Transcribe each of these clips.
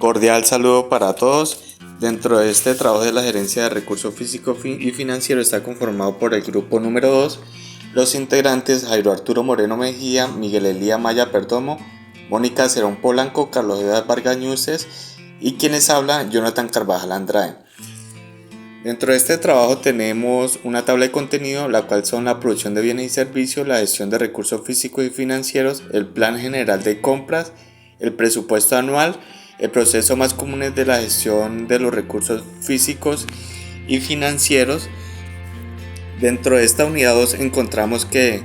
Cordial saludo para todos. Dentro de este trabajo de la Gerencia de Recursos Físicos y Financieros está conformado por el grupo número 2, los integrantes Jairo Arturo Moreno Mejía, Miguel Elías Maya Perdomo, Mónica Cerón Polanco, Carlos Edad Vargas Ñuces y quienes habla Jonathan Carvajal Andrade. Dentro de este trabajo tenemos una tabla de contenido, la cual son la producción de bienes y servicios, la gestión de recursos físicos y financieros, el plan general de compras, el presupuesto anual, el proceso más común de la gestión de los recursos físicos y financieros. Dentro de esta unidad 2 encontramos que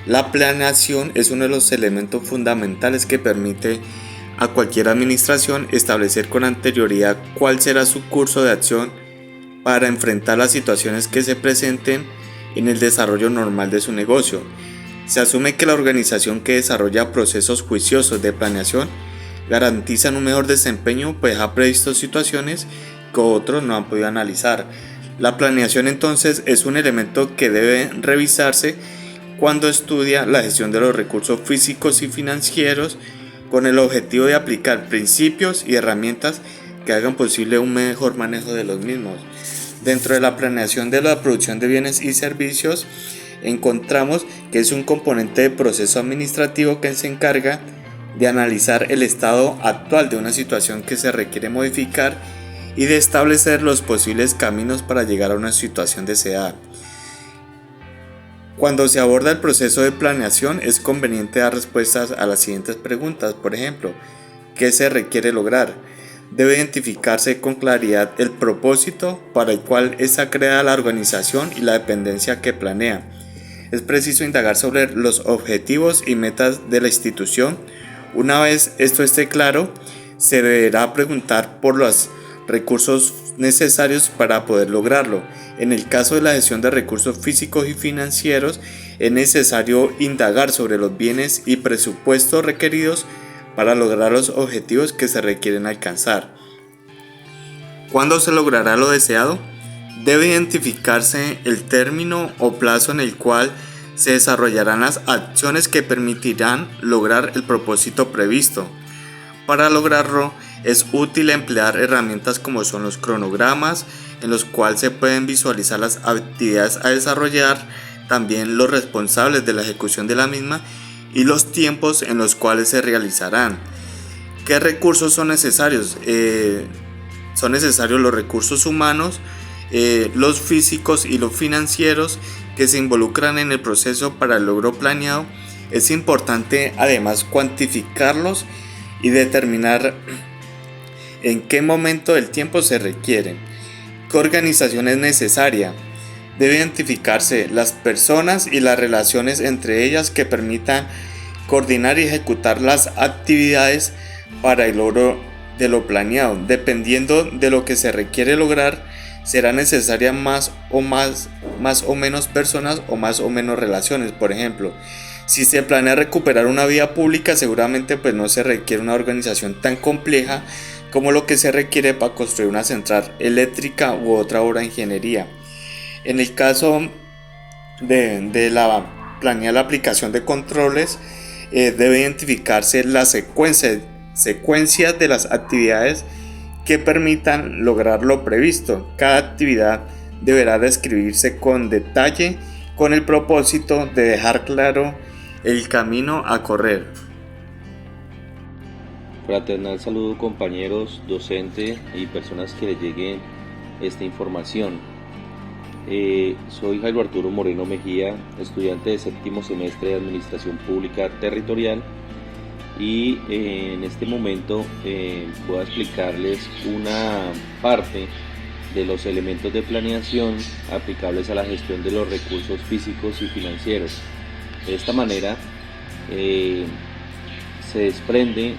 la planeación es uno de los elementos fundamentales que permite a cualquier administración establecer con anterioridad cuál será su curso de acción para enfrentar las situaciones que se presenten en el desarrollo normal de su negocio. Se asume que la organización que desarrolla procesos juiciosos de planeación garantizan un mejor desempeño, pues ha previsto situaciones que otros no han podido analizar. La planeación entonces es un elemento que debe revisarse cuando estudia la gestión de los recursos físicos y financieros con el objetivo de aplicar principios y herramientas que hagan posible un mejor manejo de los mismos. Dentro de la planeación de la producción de bienes y servicios encontramos que es un componente de proceso administrativo que se encarga de analizar el estado actual de una situación que se requiere modificar y de establecer los posibles caminos para llegar a una situación deseada. Cuando se aborda el proceso de planeación es conveniente dar respuestas a las siguientes preguntas. Por ejemplo, ¿qué se requiere lograr? Debe identificarse con claridad el propósito para el cual está creada la organización y la dependencia que planea. Es preciso indagar sobre los objetivos y metas de la institución. Una vez esto esté claro, se deberá preguntar por los recursos necesarios para poder lograrlo. En el caso de la gestión de recursos físicos y financieros, es necesario indagar sobre los bienes y presupuestos requeridos para lograr los objetivos que se requieren alcanzar. ¿Cuándo se logrará lo deseado? Debe identificarse el término o plazo en el cual se desarrollarán las acciones que permitirán lograr el propósito previsto. Para lograrlo es útil emplear herramientas como son los cronogramas, en los cuales se pueden visualizar las actividades a desarrollar, también los responsables de la ejecución de la misma y los tiempos en los cuales se realizarán. ¿Qué recursos son necesarios? Son necesarios los recursos humanos, los físicos y los financieros que se involucran en el proceso para el logro planeado. Es importante además cuantificarlos y determinar en qué momento del tiempo se requieren. ¿Qué organización es necesaria? Debe identificarse las personas y las relaciones entre ellas que permitan coordinar y ejecutar las actividades para el logro de lo planeado. Dependiendo de lo que se requiere lograr, será necesaria más o menos personas o más o menos relaciones. Por ejemplo, si se planea recuperar una vía pública, seguramente no se requiere una organización tan compleja como lo que se requiere para construir una central eléctrica u otra obra de ingeniería. En el caso de planear la aplicación de controles, debe identificarse la secuencia de las actividades que permitan lograr lo previsto. Cada actividad deberá describirse con detalle con el propósito de dejar claro el camino a correr. Fraternal saludo, compañeros, docentes y personas que les llegue esta información. Soy Jairo Arturo Moreno Mejía, estudiante de séptimo semestre de Administración Pública Territorial, y en este momento voy a explicarles una parte de los elementos de planeación aplicables a la gestión de los recursos físicos y financieros. De esta manera se desprende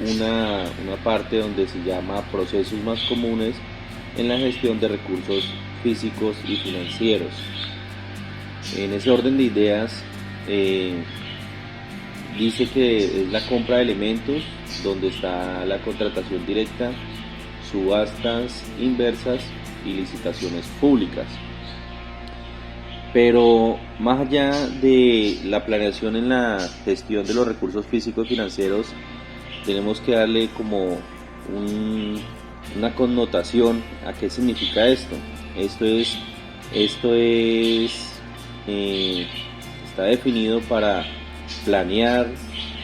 una parte donde se llama procesos más comunes en la gestión de recursos físicos y financieros. En ese orden de ideas, dice que es la compra de elementos, donde está la contratación directa, subastas inversas y licitaciones públicas. Pero más allá de la planeación en la gestión de los recursos físicos y financieros, tenemos que darle como una connotación. ¿A qué significa esto? Esto está definido para planear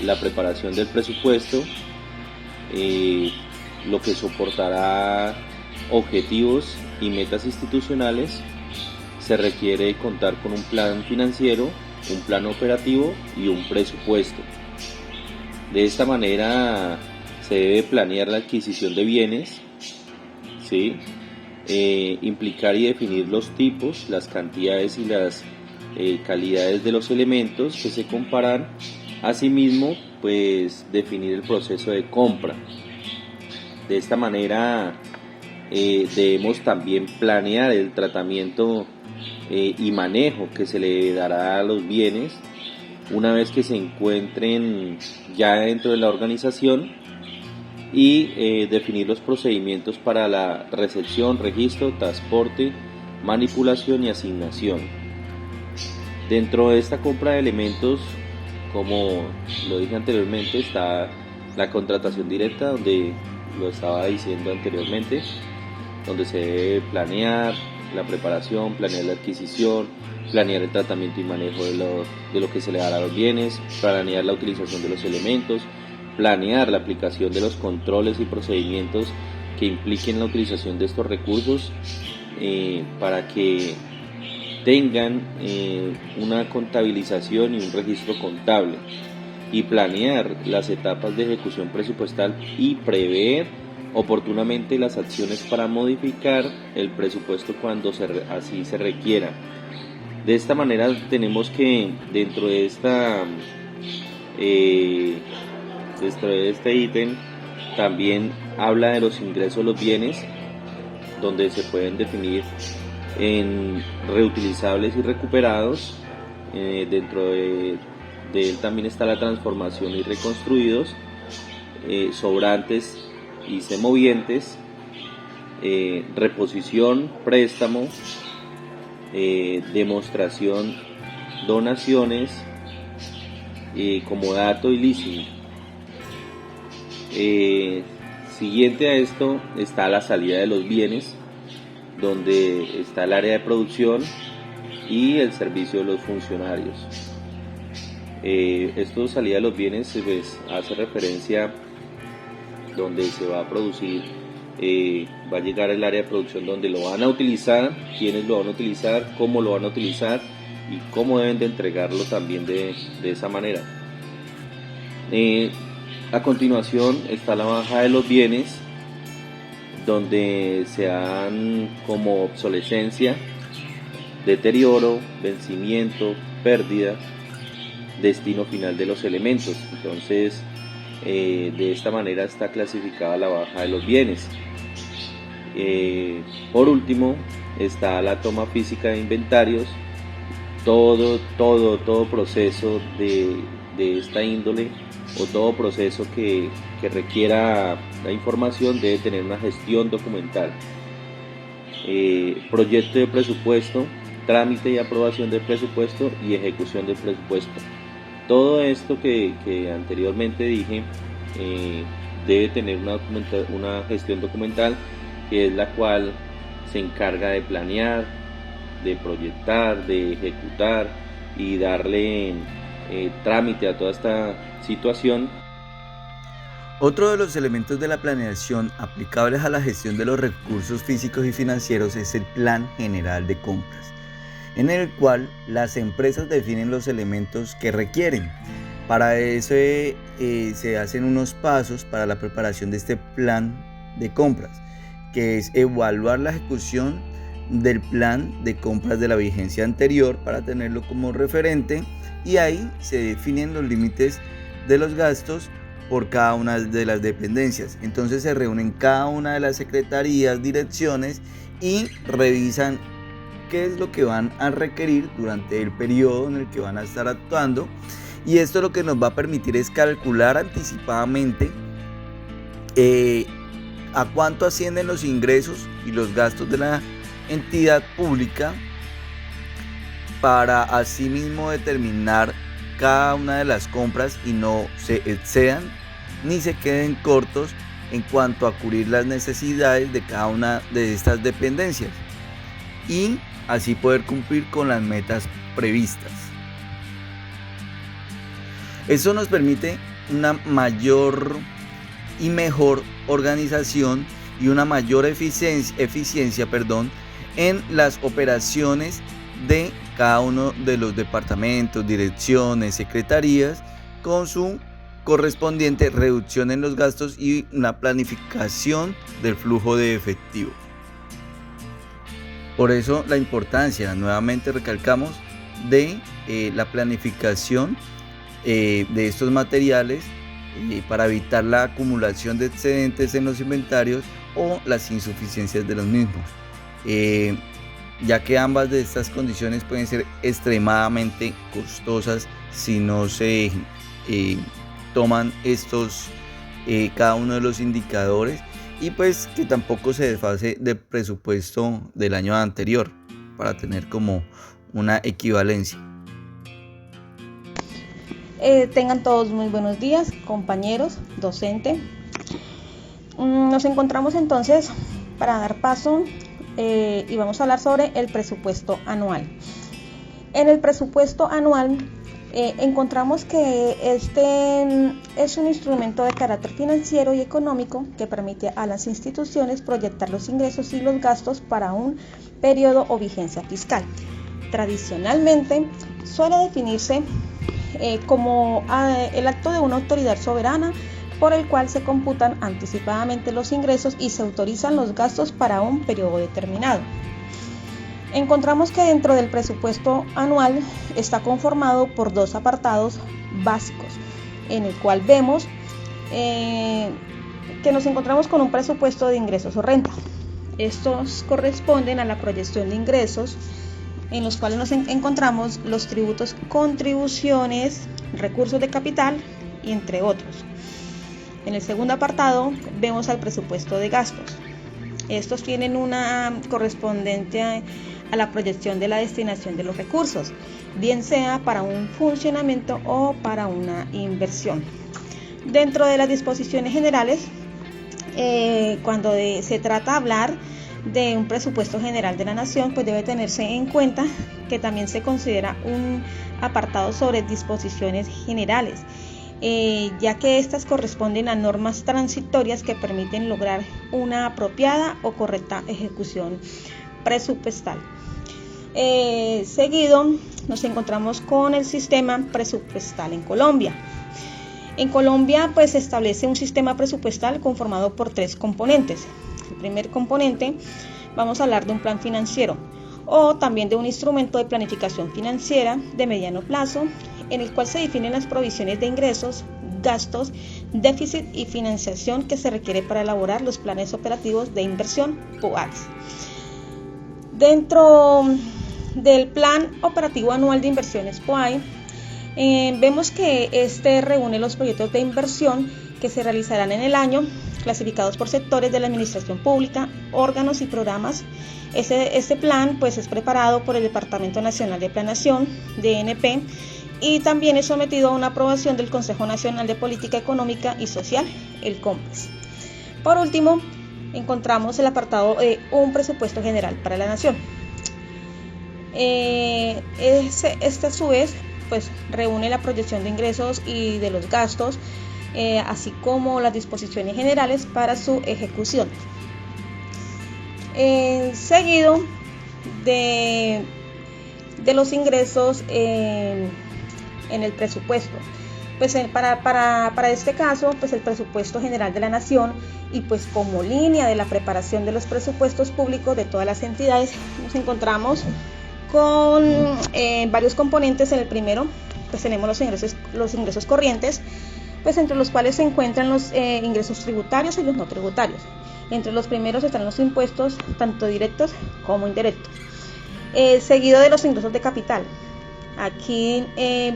la preparación del presupuesto, lo que soportará objetivos y metas institucionales. Se requiere contar con un plan financiero, un plan operativo y un presupuesto. De esta manera se debe planear la adquisición de bienes, ¿sí? Implicar y definir los tipos, las cantidades y las calidades de los elementos que se comparan. Asimismo, pues definir el proceso de compra. De esta manera debemos también planear el tratamiento y manejo que se le dará a los bienes una vez que se encuentren ya dentro de la organización, y definir los procedimientos para la recepción, registro, transporte, manipulación y asignación. Dentro de esta compra de elementos, como lo dije anteriormente, está la contratación directa, donde lo estaba diciendo anteriormente, donde se debe planear la preparación, planear la adquisición, planear el tratamiento y manejo de lo que se le dará a los bienes, planear la utilización de los elementos, planear la aplicación de los controles y procedimientos que impliquen la utilización de estos recursos para que tengan una contabilización y un registro contable, y planear las etapas de ejecución presupuestal y prever oportunamente las acciones para modificar el presupuesto cuando así se requiera. De esta manera tenemos que dentro de este ítem también habla de los ingresos de los bienes, donde se pueden definir en reutilizables y recuperados. Dentro de él también está la transformación y reconstruidos, sobrantes y semovientes, reposición, préstamo, demostración, donaciones, comodato y leasing. Siguiente a esto está la salida de los bienes, donde está el área de producción y el servicio de los funcionarios. Esto de salida de los bienes pues, hace referencia donde se va a producir, va a llegar el área de producción donde lo van a utilizar, quiénes lo van a utilizar, cómo lo van a utilizar y cómo deben de entregarlo también de esa manera. A continuación está la baja de los bienes, donde se dan como obsolescencia, deterioro, vencimiento, pérdida, destino final de los elementos. Entonces, de esta manera está clasificada la baja de los bienes. Por último está la toma física de inventarios. Todo proceso de esta índole, o todo proceso que requiera la información, debe tener una gestión documental. Proyecto de presupuesto, trámite y aprobación del presupuesto y ejecución del presupuesto. Todo esto que anteriormente dije debe tener una gestión documental, que es la cual se encarga de planear, de proyectar, de ejecutar y darle trámite a toda esta situación. Otro de los elementos de la planeación aplicables a la gestión de los recursos físicos y financieros es el Plan General de Compras, en el cual las empresas definen los elementos que requieren. Para eso se hacen unos pasos para la preparación de este plan de compras, que es evaluar la ejecución del plan de compras de la vigencia anterior para tenerlo como referente, y ahí se definen los límites de los gastos por cada una de las dependencias. Entonces se reúnen cada una de las secretarías, direcciones, y revisan qué es lo que van a requerir durante el periodo en el que van a estar actuando, y esto lo que nos va a permitir es calcular anticipadamente a cuánto ascienden los ingresos y los gastos de la entidad pública, para asimismo determinar cada una de las compras y no se excedan ni se queden cortos en cuanto a cubrir las necesidades de cada una de estas dependencias y así poder cumplir con las metas previstas. Eso nos permite una mayor y mejor organización y una mayor eficiencia en las operaciones de cada uno de los departamentos, direcciones, secretarías, con su correspondiente reducción en los gastos y una planificación del flujo de efectivo. Por eso la importancia, nuevamente recalcamos, de la planificación de estos materiales para evitar la acumulación de excedentes en los inventarios o las insuficiencias de los mismos, ya que ambas de estas condiciones pueden ser extremadamente costosas si no se toman cada uno de los indicadores, y pues que tampoco se desfase del presupuesto del año anterior para tener como una equivalencia. Tengan todos muy buenos días, compañeros, docente. Nos encontramos entonces para dar paso y vamos a hablar sobre el presupuesto anual. En el presupuesto anual encontramos que este es un instrumento de carácter financiero y económico que permite a las instituciones proyectar los ingresos y los gastos para un periodo o vigencia fiscal. Tradicionalmente suele definirse como el acto de una autoridad soberana por el cual se computan anticipadamente los ingresos y se autorizan los gastos para un periodo determinado. Encontramos que dentro del presupuesto anual está conformado por dos apartados básicos, en el cual vemos que nos encontramos con un presupuesto de ingresos o renta. Estos corresponden a la proyección de ingresos, en los cuales nos encontramos los tributos, contribuciones, recursos de capital y entre otros. En el segundo apartado vemos al presupuesto de gastos. Estos tienen una correspondiente a la proyección de la destinación de los recursos, bien sea para un funcionamiento o para una inversión. Dentro de las disposiciones generales, cuando se trata de hablar de un presupuesto general de la nación, pues debe tenerse en cuenta que también se considera un apartado sobre disposiciones generales, ya que estas corresponden a normas transitorias que permiten lograr una apropiada o correcta ejecución presupuestal. Seguido nos encontramos con el sistema presupuestal en Colombia. En Colombia pues se establece un sistema presupuestal conformado por tres componentes. El primer componente, vamos a hablar de un plan financiero o también de un instrumento de planificación financiera de mediano plazo, en el cual se definen las provisiones de ingresos, gastos, déficit y financiación que se requiere para elaborar los planes operativos de inversión POAS. Dentro del Plan Operativo Anual de Inversiones POAI, vemos que este reúne los proyectos de inversión que se realizarán en el año, clasificados por sectores de la administración pública, órganos y programas. Este plan pues es preparado por el Departamento Nacional de Planeación, DNP, y también es sometido a una aprobación del Consejo Nacional de Política Económica y Social, el COMPES. Por último, encontramos el apartado un presupuesto general para la nación. Este a su vez pues reúne la proyección de ingresos y de los gastos, así como las disposiciones generales para su ejecución. Seguido de los ingresos en el presupuesto, pues para este caso pues el presupuesto general de la nación, y pues como línea de la preparación de los presupuestos públicos de todas las entidades, nos encontramos con varios componentes. En el primero pues tenemos los ingresos corrientes, pues entre los cuales se encuentran los ingresos tributarios y los no tributarios. Entre los primeros están los impuestos, tanto directos como indirectos. Seguido de los ingresos de capital. Aquí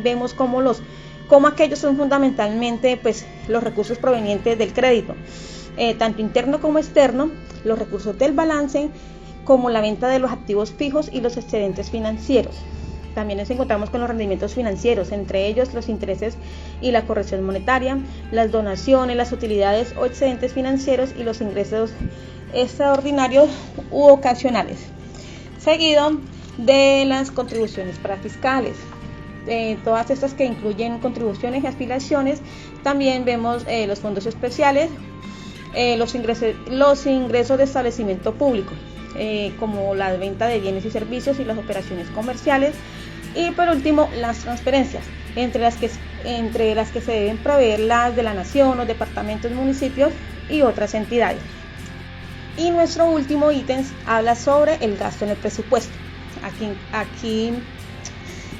vemos cómo aquellos son fundamentalmente pues los recursos provenientes del crédito, tanto interno como externo, los recursos del balance, como la venta de los activos fijos y los excedentes financieros. También nos encontramos con los rendimientos financieros, entre ellos los intereses y la corrección monetaria, las donaciones, las utilidades o excedentes financieros y los ingresos extraordinarios u ocasionales. Seguido de las contribuciones parafiscales. Todas estas que incluyen contribuciones y afiliaciones. También vemos los fondos especiales, los ingresos de establecimiento público, como la venta de bienes y servicios y las operaciones comerciales. Y por último, las transferencias, entre las que se deben proveer las de la nación, los departamentos, municipios y otras entidades. Y nuestro último ítem habla sobre el gasto en el presupuesto. Aquí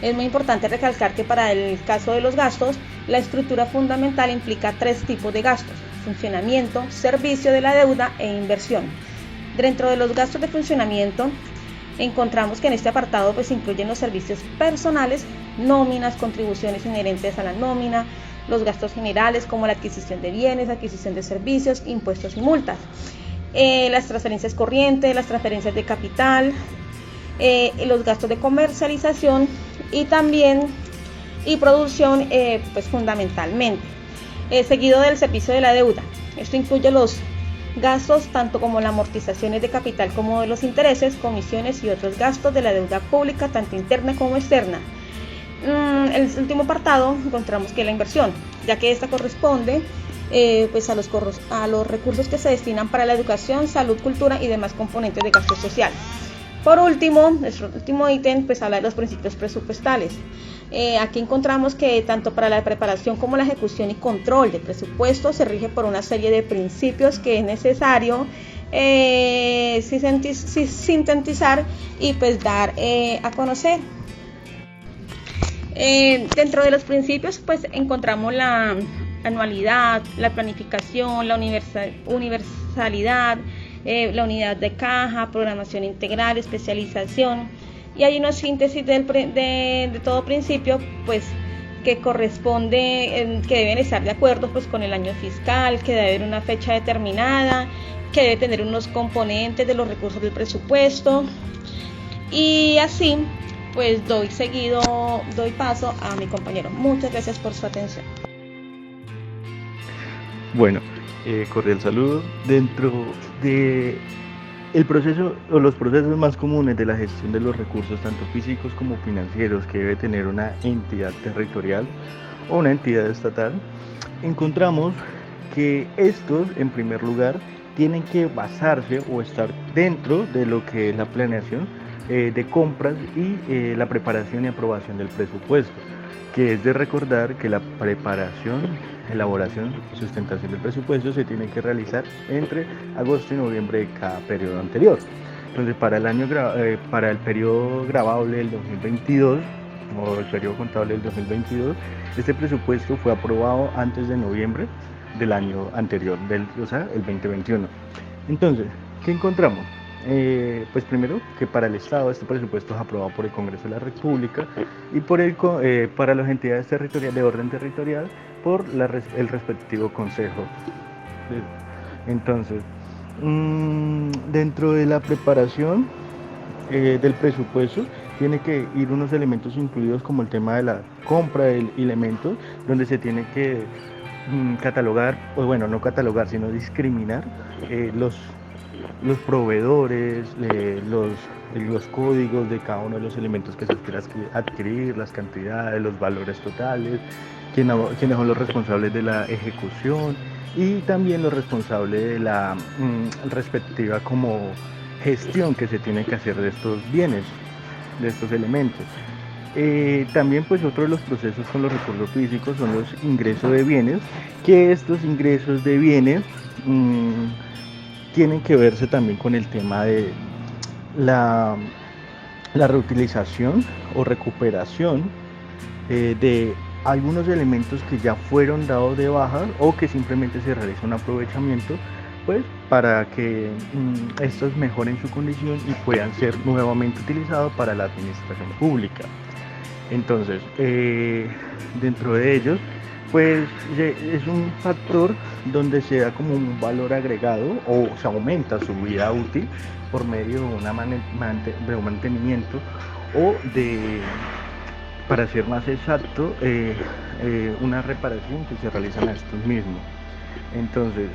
es muy importante recalcar que para el caso de los gastos, la estructura fundamental implica 3 tipos de gastos: funcionamiento, servicio de la deuda e inversión. Dentro de los gastos de funcionamiento, encontramos que en este apartado pues incluyen los servicios personales, nóminas, contribuciones inherentes a la nómina, los gastos generales como la adquisición de bienes, adquisición de servicios, impuestos y multas, las transferencias corrientes, las transferencias de capital, los gastos de comercialización y también producción, pues fundamentalmente, seguido del servicio de la deuda. Esto incluye los gastos tanto como las amortizaciones de capital como de los intereses, comisiones y otros gastos de la deuda pública, tanto interna como externa. El último apartado encontramos que la inversión, ya que esta corresponde pues a los recursos que se destinan para la educación, salud, cultura y demás componentes de gasto social. Por último, nuestro último ítem pues habla de los principios presupuestales. Aquí encontramos que tanto para la preparación como la ejecución y control del presupuesto se rige por una serie de principios que es necesario sintetizar y pues dar a conocer. Dentro de los principios pues encontramos la anualidad, la planificación, la universalidad, la unidad de caja, programación integral, especialización, y hay una síntesis de todo principio pues que corresponde, que deben estar de acuerdo pues con el año fiscal, que debe haber una fecha determinada, que debe tener unos componentes de los recursos del presupuesto, y así pues doy paso a mi compañero. Muchas gracias por su atención. Bueno, cordial saludo. Dentro de el proceso o los procesos más comunes de la gestión de los recursos, tanto físicos como financieros, que debe tener una entidad territorial o una entidad estatal, encontramos que estos, en primer lugar, tienen que basarse o estar dentro de lo que es la planeación de compras y la preparación y aprobación del presupuesto, que es de recordar que la preparación, elaboración y sustentación del presupuesto se tiene que realizar entre agosto y noviembre de cada periodo anterior. Entonces, para el periodo grabable del 2022 o el periodo contable del 2022, este presupuesto fue aprobado antes de noviembre del año anterior, el 2021. Entonces, ¿qué encontramos? Pues primero, que para el Estado este presupuesto es aprobado por el Congreso de la República y para las entidades territoriales de orden territorial por el respectivo Consejo. Entonces, dentro de la preparación del presupuesto tiene que ir unos elementos incluidos como el tema de la compra de elementos, donde se tiene que catalogar, o bueno, no catalogar, sino discriminar los proveedores, los códigos de cada uno de los elementos que se espera adquirir, las cantidades, los valores totales, quiénes son los responsables de la ejecución y también los responsables de la respectiva como gestión que se tiene que hacer de estos bienes, de estos elementos. También pues otro de los procesos con los recursos físicos son los ingresos de bienes, que estos ingresos de bienes tienen que verse también con el tema de la reutilización o recuperación de algunos elementos que ya fueron dados de baja o que simplemente se realiza un aprovechamiento pues para que estos mejoren su condición y puedan ser nuevamente utilizados para la administración pública. Entonces, dentro de ellos pues es un factor donde se da como un valor agregado o se aumenta su vida útil por medio de un mantenimiento o de para ser más exacto, una reparación que se realizan a estos mismos. Entonces,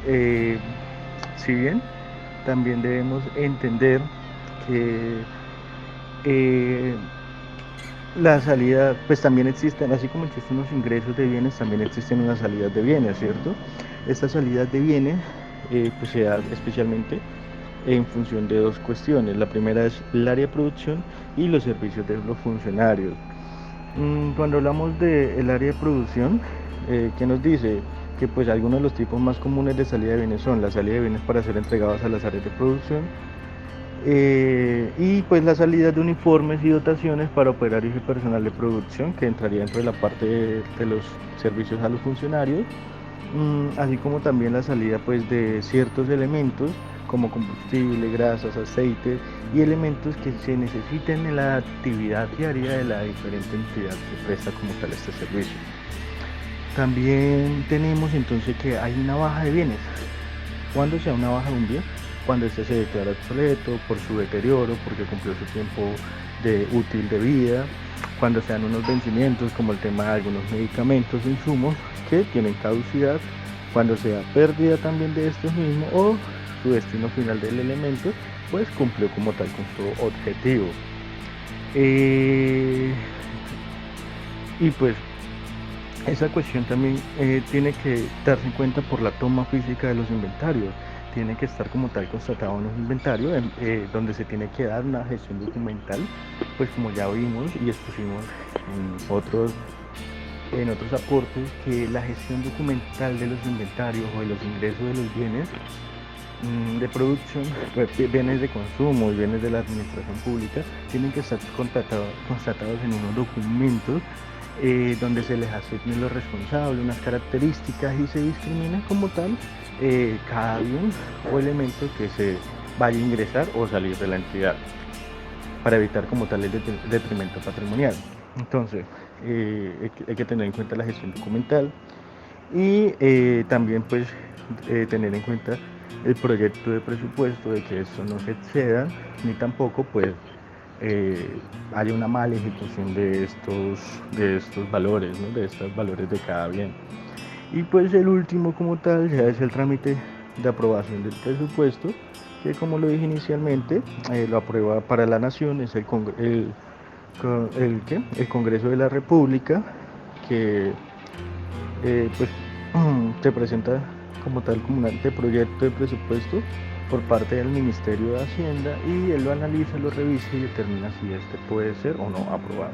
si bien también debemos entender que la salida, pues también existen, así como existen los ingresos de bienes, también existen unas salidas de bienes, ¿cierto? Estas salidas de bienes pues se dan especialmente en función de dos cuestiones. La primera es el área de producción y los servicios de los funcionarios. Cuando hablamos del área de producción, ¿qué nos dice? Que pues algunos de los tipos más comunes de salida de bienes son la salida de bienes para ser entregados a las áreas de producción, y pues la salida de uniformes y dotaciones para operarios y personal de producción, que entraría dentro de la parte de los servicios a los funcionarios, así como también la salida pues de ciertos elementos como combustible, grasas, aceites y elementos que se necesiten en la actividad diaria de la diferente entidad que presta como tal este servicio. También tenemos entonces que hay una baja de bienes. ¿Cuándo se da una baja de un bien? Cuando este se declara obsoleto por su deterioro, porque cumplió su tiempo útil de vida, cuando se dan unos vencimientos como el tema de algunos medicamentos o insumos que tienen caducidad, cuando se da pérdida también de estos mismos o su destino final del elemento pues cumplió como tal con su objetivo. Y pues esa cuestión también tiene que darse en cuenta por la toma física de los inventarios. Tiene que estar como tal constatado en un inventario donde se tiene que dar una gestión documental, pues como ya vimos y expusimos en otros aportes, que la gestión documental de los inventarios o de los ingresos de los bienes de producción, bienes de consumo y bienes de la administración pública, tienen que estar constatados en unos documentos donde se les asignen los responsables, unas características y se discrimina como tal cada bien o elemento que se vaya a ingresar o salir de la entidad para evitar como tal el detrimento patrimonial. Entonces hay que tener en cuenta la gestión documental y también pues tener en cuenta el proyecto de presupuesto, de que esto no se exceda ni tampoco pues haya una mala ejecución de estos valores, ¿no? De estos valores de cada bien. Y pues el último como tal ya es el trámite de aprobación del presupuesto, que como lo dije inicialmente, lo aprueba para la Nación, es el Congreso de la República, que pues se presenta como tal como un anteproyecto de presupuesto por parte del Ministerio de Hacienda y él lo analiza, lo revisa y determina si este puede ser o no aprobado.